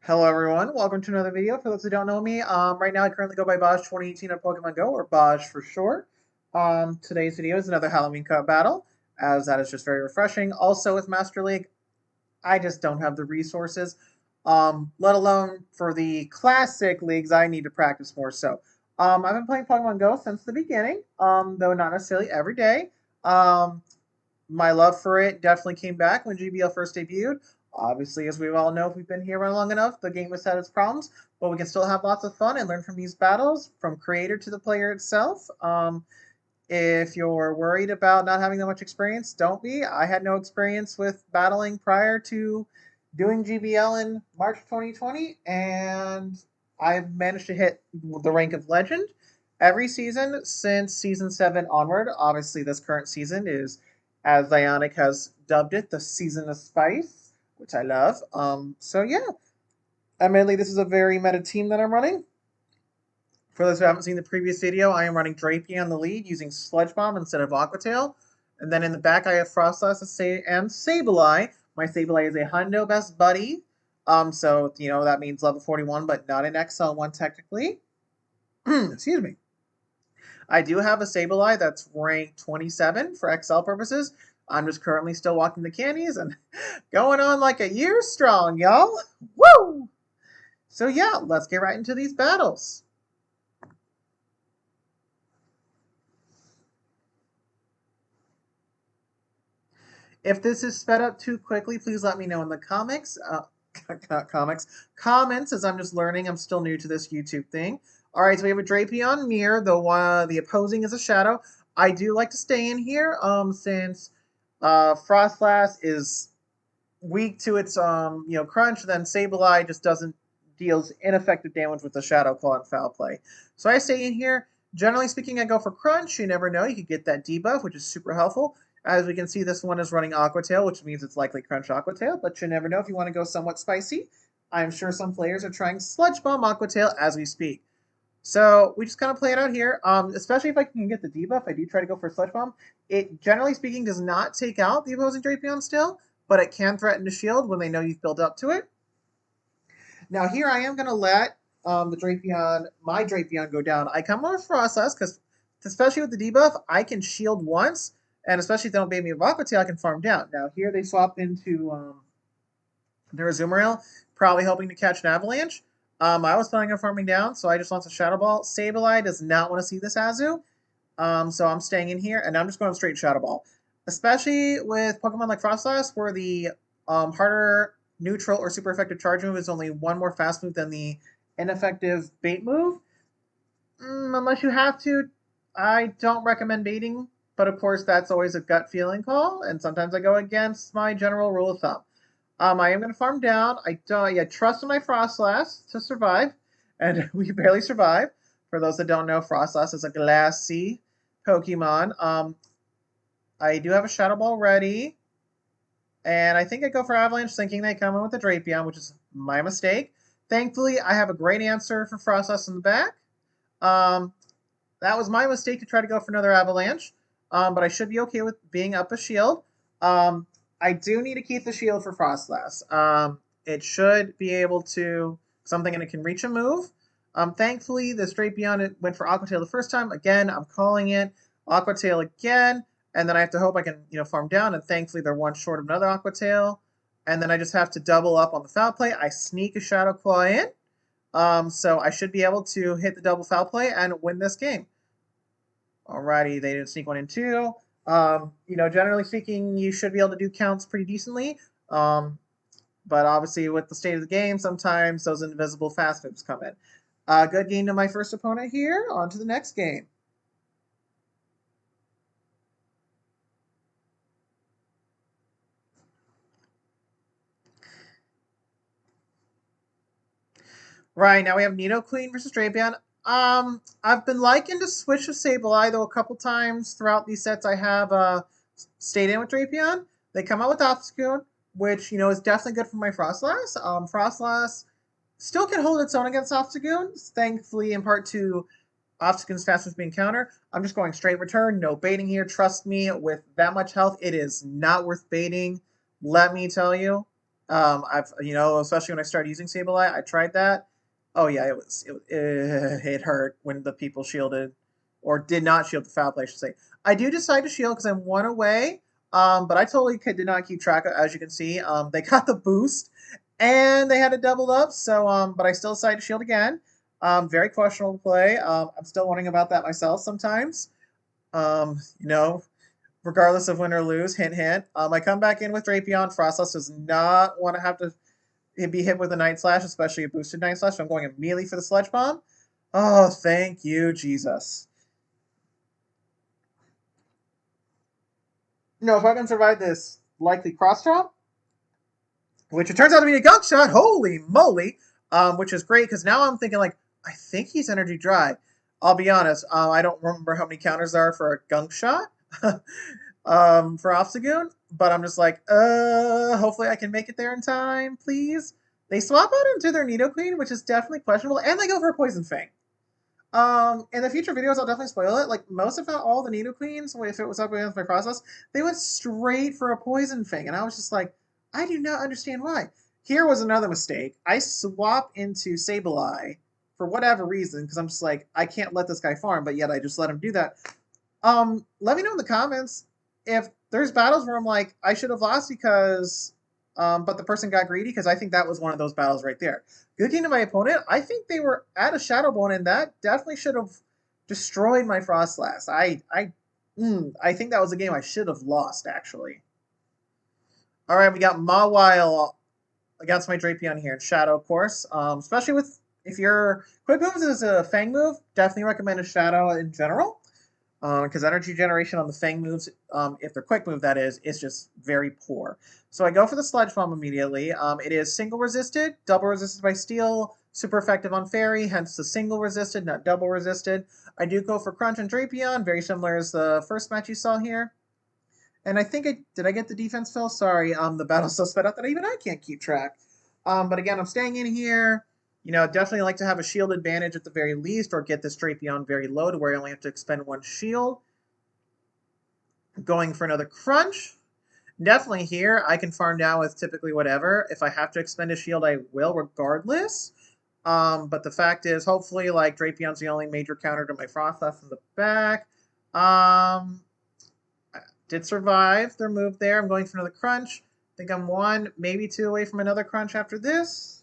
Hello everyone, welcome to another video. For those who don't know me, right now I currently go by Baj 2018 on Pokemon Go, or Baj for short. Today's video is another Halloween Cup battle, as that is just very refreshing. Also with Master League, I just don't have the resources, let alone for the classic leagues, I need to practice more so. I've been playing Pokemon Go since the beginning, though not necessarily every day. Um, my love for it definitely came back when GBL first debuted. Obviously, as we all know, if we've been here around long enough, the game has had its problems, but we can still have lots of fun and learn from these battles, from creator to the player itself. If you're worried about not having that much experience, don't be. I had no experience with battling prior to doing GBL in March 2020, and I've managed to hit the rank of legend every season since season 7 onward. Obviously, this current season is, as Niantic has dubbed it, the season of spice, which I love. So yeah, admittedly, this is a very meta team that I'm running. For those who haven't seen the previous video, I am running Drapion on the lead using Sludge Bomb instead of Aqua Tail. And then in the back, I have Frostlass and Sableye. My Sableye is a Hundo Best Buddy. So, that means level 41, but not an XL1 technically. Excuse me. I do have a Sableye that's ranked 27 for XL purposes. I'm just currently still walking the candies and going on like a year strong, y'all. Woo! So yeah, let's get right into these battles. If this is sped up too quickly, please let me know in the comics. Not comics. Comments, as I'm just learning. I'm still new to this YouTube thing. All right, so we have a Drapion Mirror, though the opposing is a Shadow. I do like to stay in here, since Frostlass is weak to its crunch. Then Sableye just doesn't deals ineffective damage with the Shadow Claw and Foul Play. So I stay in here. Generally speaking, I go for crunch. You never know. You could get that debuff, which is super helpful. As we can see, this one is running Aqua Tail, which means it's likely Crunch Aqua Tail, but you never know if you want to go somewhat spicy. I'm sure some players are trying Sludge Bomb Aqua Tail as we speak. So we just kind of play it out here, especially if I can get the debuff. I do try to go for Sludge Bomb. It, generally speaking, does not take out the opposing Drapion still, but it can threaten to shield when they know you've built up to it. Now here I am going to let my Drapion go down. I come on with Frostlass because, especially with the debuff, I can shield once, and especially if they don't bait me with Aqua Tail, I can farm down. Now here they swap into their Azumarill, probably hoping to catch an Avalanche. I was planning on farming down, so I just launched a Shadow Ball. Sableye does not want to see this Azu, so I'm staying in here, and I'm just going straight Shadow Ball. Especially with Pokemon like Frostlass, where the harder neutral or super effective charge move is only one more fast move than the ineffective bait move. Unless you have to, I don't recommend baiting, but of course that's always a gut feeling call, and sometimes I go against my general rule of thumb. I am going to farm down. I trust in my Frostlass to survive, and we barely survive. For those that don't know, Frostlass is a glassy Pokemon. I do have a Shadow Ball ready, and I think I go for Avalanche thinking they come in with a Drapion, which is my mistake. Thankfully, I have a great answer for Frostlass in the back. That was my mistake to try to go for another Avalanche, but I should be okay with being up a shield. I do need to keep the shield for Frostlass. It should be able to something and it can reach a move. Thankfully, the Drapion went for Aqua Tail the first time. Again, I'm calling it Aqua Tail again. And then I have to hope I can, farm down. And thankfully, they're one short of another Aqua Tail. And then I just have to double up on the Foul Play. I sneak a Shadow Claw in. So I should be able to hit the double Foul Play and win this game. Alrighty, they didn't sneak one in too. Generally speaking, you should be able to do counts pretty decently. But obviously, with the state of the game, sometimes those invisible fast moves come in. Good game to my first opponent here. On to the next game. Right, now we have Nidoqueen versus Drapion. I've been liking to switch to Sableye, though a couple times throughout these sets I have stayed in with Drapion. They come out with Obstagoon, which, is definitely good for my Frostlass. Frostlass still can hold its own against Obstagoon, thankfully in part to Obstagoon's fast being counter. I'm just going straight return, no baiting here. Trust me, with that much health, it is not worth baiting. Let me tell you. I've especially when I started using Sableye, I tried that. Oh yeah, it hurt when the people shielded or did not shield the foul play, I should say. I do decide to shield because I'm one away. But I totally did not keep track of, as you can see. They got the boost and they had it doubled up. So but I still decided to shield again. Very questionable play. I'm still wondering about that myself sometimes. Um, you know, Regardless of win or lose. Hint, hint. I come back in with Drapion. Frostless does not want to have to be hit with a Night Slash, especially a boosted Night Slash. So I'm going immediately for the Sledge Bomb. Oh, thank you, Jesus. If I can survive this likely cross drop, which it turns out to be a gunk shot, holy moly, which is great because now I'm thinking, like, I think he's energy dry. I'll be honest, I don't remember how many counters there are for a gunk shot. For Obstagoon, but I'm just like, hopefully I can make it there in time, please. They swap out into their Nidoqueen, which is definitely questionable, and they go for a Poison Fang. In the future videos, I'll definitely spoil it. Like, most, if not all, the Nidoqueens, if it was up against my process, they went straight for a Poison Fang, and I was just like, I do not understand why. Here was another mistake. I swap into Sableye for whatever reason, because I'm just like, I can't let this guy farm, but yet I just let him do that. Let me know in the comments if there's battles where I'm like, I should have lost because, but the person got greedy, because I think that was one of those battles right there. Good game to my opponent. I think they were at a Shadow Bone, and that definitely should have destroyed my Frostlass. I think that was a game I should have lost, actually. All right, we got Mawile against my Drapion here in Shadow, of course. Especially with, if your quick moves is a Fang move, definitely recommend a Shadow in general. Because energy generation on the Fang moves, if they're quick move, that is just very poor. So I go for the Sludge Bomb immediately. It is single resisted, double resisted by Steel, super effective on Fairy, hence the single resisted, not double resisted. I do go for Crunch and Drapion, very similar as the first match you saw here. And I think did I get the defense fill? Sorry, the battle's so sped up that even I can't keep track. But again, I'm staying in here. Definitely like to have a shield advantage at the very least, or get this Drapion very low to where I only have to expend one shield. Going for another Crunch. Definitely here, I can farm down with typically whatever. If I have to expend a shield, I will regardless. But the fact is, hopefully, like, Drapion's the only major counter to my Frostlass in the back. Did survive their move there. I'm going for another Crunch. I think I'm one, maybe two away from another Crunch after this.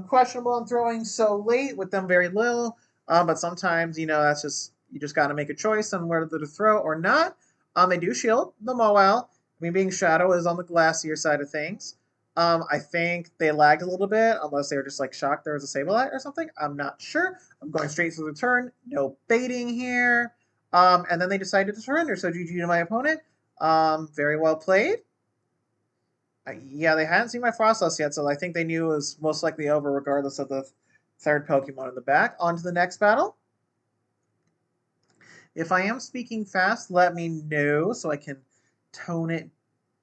Questionable on throwing so late with them very little. But sometimes, that's just, you just got to make a choice on whether to throw or not. They do shield the Mawile. Me being Shadow is on the glassier side of things. I think they lagged a little bit, unless they were just like shocked there was a Sableye or something. I'm not sure. I'm going straight through the turn. No baiting here. And then they decided to surrender. So GG to my opponent. Very well played. Yeah, they hadn't seen my Frostlass yet, so I think they knew it was most likely over regardless of the third Pokemon in the back. On to the next battle. If I am speaking fast, let me know so I can tone it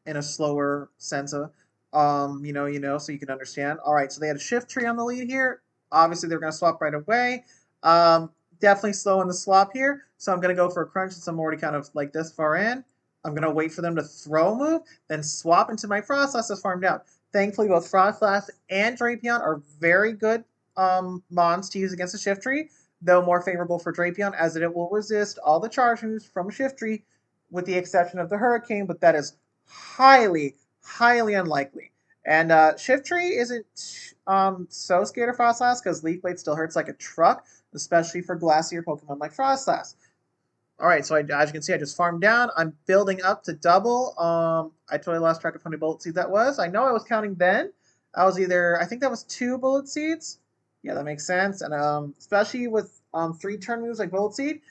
in a slower sense of, so you can understand. All right, so they had a Shiftry on the lead here. Obviously, they're going to swap right away. Definitely slow in the swap here, so I'm going to go for a Crunch since I'm already kind of like this far in. I'm going to wait for them to throw a move, then swap into my Frostlass to farm down. Thankfully, both Frostlass and Drapion are very good mons to use against the Shiftry, though more favorable for Drapion, as it will resist all the charge moves from Shiftry, with the exception of the Hurricane, but that is highly, highly unlikely. And Shiftry isn't so scared of Frostlass because Leaf Blade still hurts like a truck, especially for glassier Pokemon like Frostlass. All right, so as you can see, I just farmed down. I'm building up to double. I totally lost track of how many bullet seeds that was. I know I was counting then. I think that was 2 bullet seeds. Yeah, that makes sense. And especially with 3 turn moves like bullet seed,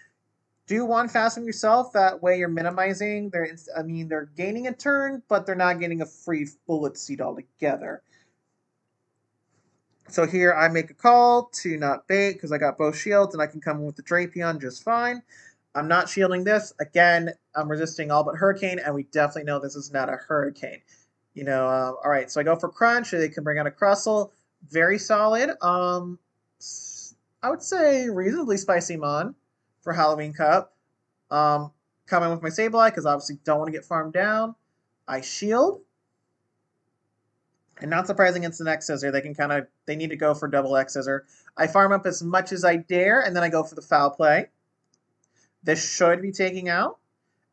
do one fast move yourself. That way you're minimizing they're gaining a turn, but they're not getting a free bullet seed altogether. So here I make a call to not bait because I got both shields and I can come in with the Drapion just fine. I'm not shielding this. Again, I'm resisting all but Hurricane, and we definitely know this is not a Hurricane. All right, so I go for Crunch. They can bring out a Crustle. Very solid. I would say reasonably spicy mon for Halloween Cup. Come in with my Sableye, because obviously don't want to get farmed down. I shield. And not surprising, it's an X Scissor. They need to go for double X Scissor. I farm up as much as I dare, and then I go for the foul play. This should be taking out,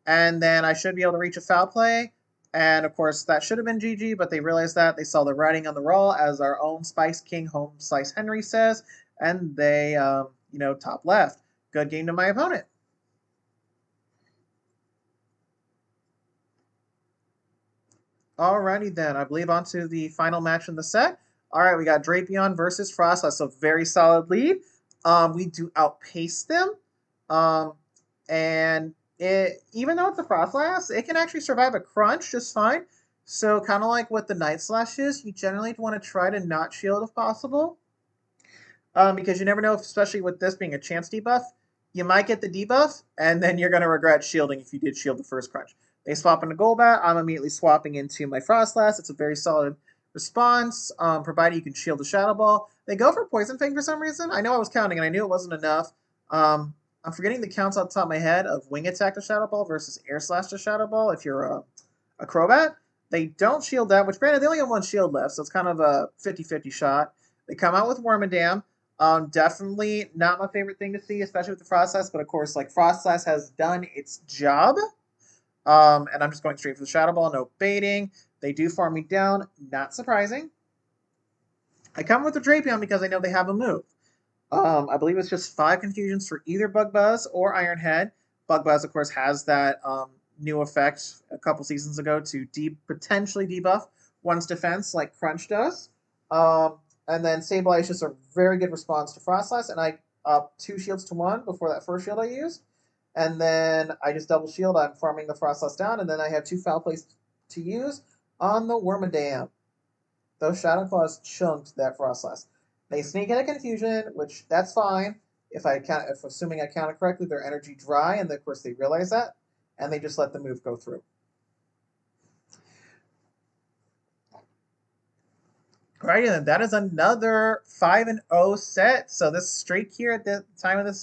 and then I should be able to reach a foul play. And of course, that should have been GG, but they realized that. They saw the writing on the wall, as our own Spice King Home Slice Henry says, and they, top left. Good game to my opponent. Alrighty then, I believe on to the final match in the set. All right, we got Drapion versus Frostlass, so very solid lead. We do outpace them, and even though it's a Frostlass, it can actually survive a crunch just fine. So kind of like what the Night Slash is, you generally want to try to not shield if possible, because you never know, especially with this being a chance debuff, you might get the debuff, and then you're going to regret shielding if you did shield the first crunch. They swap into Golbat. I'm immediately swapping into my Frostlass. It's a very solid response, provided you can shield the Shadow Ball. They go for Poison Fang for some reason. I know I was counting, and I knew it wasn't enough. I'm forgetting the counts on the top of my head of Wing Attack to Shadow Ball versus Air Slash to Shadow Ball if you're a Crobat. They don't shield that, which granted, they only have one shield left, so it's kind of a 50-50 shot. They come out with Wormadam. Definitely not my favorite thing to see, especially with the Frostlass, but of course, like, Frostlass has done its job. And I'm just going straight for the Shadow Ball, no baiting. They do farm me down, not surprising. I come with the Drapion because I know they have a move. I believe it's just 5 confusions for either Bug Buzz or Iron Head. Bug Buzz, of course, has that new effect a couple seasons ago to potentially debuff one's defense like Crunch does. And then Sableye is just a very good response to Frostlass, and I up 2 shields to 1 before that first shield I used. And then I just double shield. I'm farming the Frostlass down, and then I have 2 foul plays to use on the Wormadam. Those Shadow Claws chunked that Frostlass. They sneak in a confusion, which that's fine. If assuming I count it correctly, their energy dry, and then, of course they realize that, and they just let the move go through. Alrighty then, that is another 5-0 set. So this streak here at the time of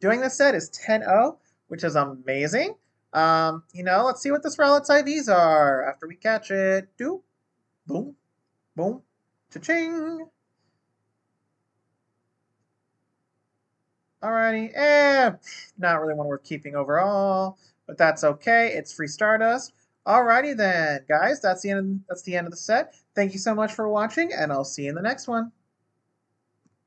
doing this set is 10-0, which is amazing. Let's see what the Rowlet's IVs are after we catch it. Do, boom, boom, cha-ching. Alrighty, not really one worth keeping overall, but that's okay. It's free Stardust. Alrighty then, guys, that's the end of the set. Thank you so much for watching, and I'll see you in the next one.